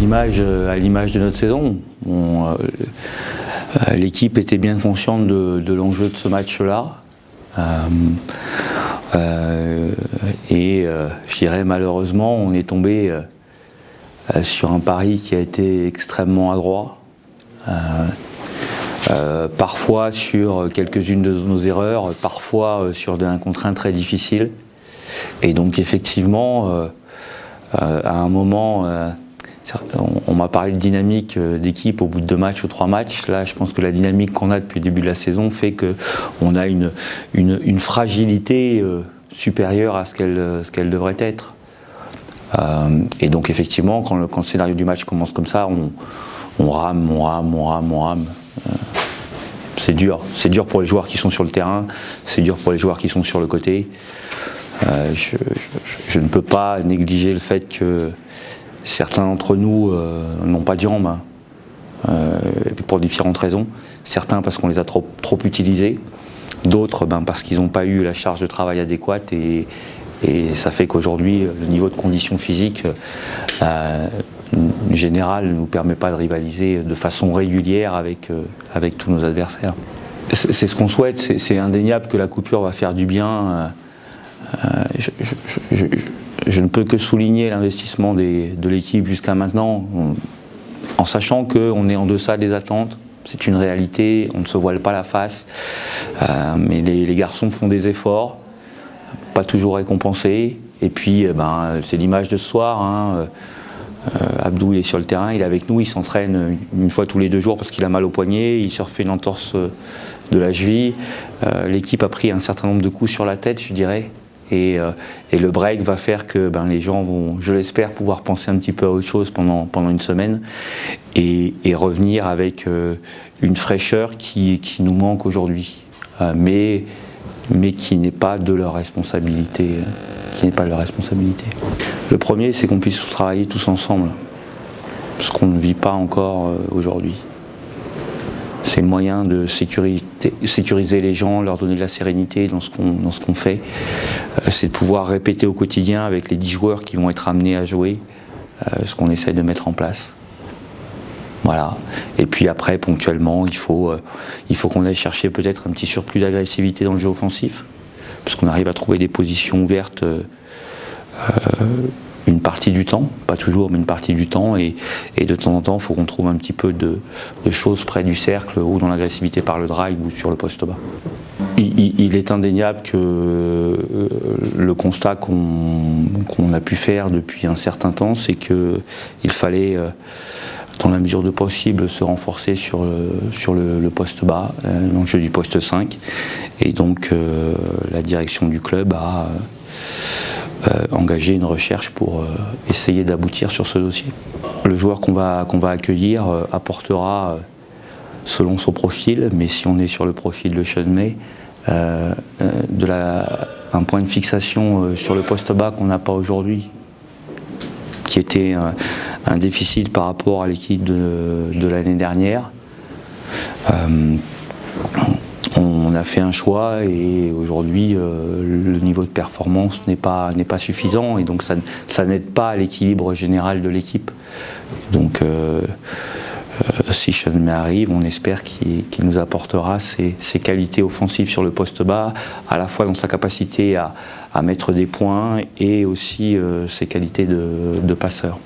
l'image de notre saison. L'équipe était bien consciente de l'enjeu de ce match-là. Je dirais malheureusement, on est tombé sur un pari qui a été extrêmement adroit. Parfois sur quelques-unes de nos erreurs, parfois sur un contraint très difficile. Et donc effectivement, à un moment, on m'a parlé de dynamique d'équipe au bout de 2 matchs ou 3 matchs. Là, je pense que la dynamique qu'on a depuis le début de la saison fait qu'on a une fragilité supérieure à ce qu'elle devrait être. Et donc effectivement, quand le scénario du match commence comme ça, on rame. C'est dur pour les joueurs qui sont sur le terrain, c'est dur pour les joueurs qui sont sur le côté. Je ne peux pas négliger le fait que certains d'entre nous n'ont pas de jambes, pour différentes raisons. Certains parce qu'on les a trop utilisés, d'autres parce qu'ils n'ont pas eu la charge de travail adéquate et ça fait qu'aujourd'hui le niveau de condition physique général ne nous permet pas de rivaliser de façon régulière avec tous nos adversaires. C'est ce qu'on souhaite, c'est indéniable que la coupure va faire du bien. Je ne peux que souligner l'investissement de l'équipe jusqu'à maintenant, en sachant qu'on est en deçà des attentes. C'est une réalité, on ne se voile pas la face, mais les garçons font des efforts, pas toujours récompensés. Et puis, c'est l'image de ce soir. Abdou il est sur le terrain, il est avec nous, il s'entraîne une fois tous les 2 jours parce qu'il a mal au poignet, il se refait une entorse de la cheville. L'équipe a pris un certain nombre de coups sur la tête, je dirais. Et le break va faire que les gens vont, je l'espère, pouvoir penser un petit peu à autre chose pendant une semaine et revenir avec une fraîcheur qui nous manque aujourd'hui, mais qui n'est pas de leur responsabilité. Le premier, c'est qu'on puisse travailler tous ensemble, ce qu'on ne vit pas encore aujourd'hui. C'est le moyen de sécuriser les gens, leur donner de la sérénité dans ce qu'on fait. C'est de pouvoir répéter au quotidien avec les 10 joueurs qui vont être amenés à jouer ce qu'on essaie de mettre en place. Voilà. Et puis après, ponctuellement, il faut qu'on aille chercher peut-être un petit surplus d'agressivité dans le jeu offensif, parce qu'on arrive à trouver des positions ouvertes une partie du temps, pas toujours, mais une partie du temps, et de temps en temps, il faut qu'on trouve un petit peu de choses près du cercle ou dans l'agressivité par le drive ou sur le poste bas. Il est indéniable que le constat qu'on a pu faire depuis un certain temps, c'est qu'il fallait, dans la mesure de possible, se renforcer sur le poste bas, dans le jeu du poste 5, et donc la direction du club a engager une recherche pour essayer d'aboutir sur ce dossier. Le joueur qu'on va accueillir apportera selon son profil, mais si on est sur le profil de Sean May, un point de fixation sur le poste bas qu'on n'a pas aujourd'hui, qui était un déficit par rapport à l'équipe de l'année dernière. On a fait un choix et aujourd'hui le niveau de performance n'est pas suffisant et donc ça n'aide pas à l'équilibre général de l'équipe. Donc si Sean May arrive, on espère qu'il nous apportera ses qualités offensives sur le poste bas, à la fois dans sa capacité à mettre des points et aussi ses qualités de passeur.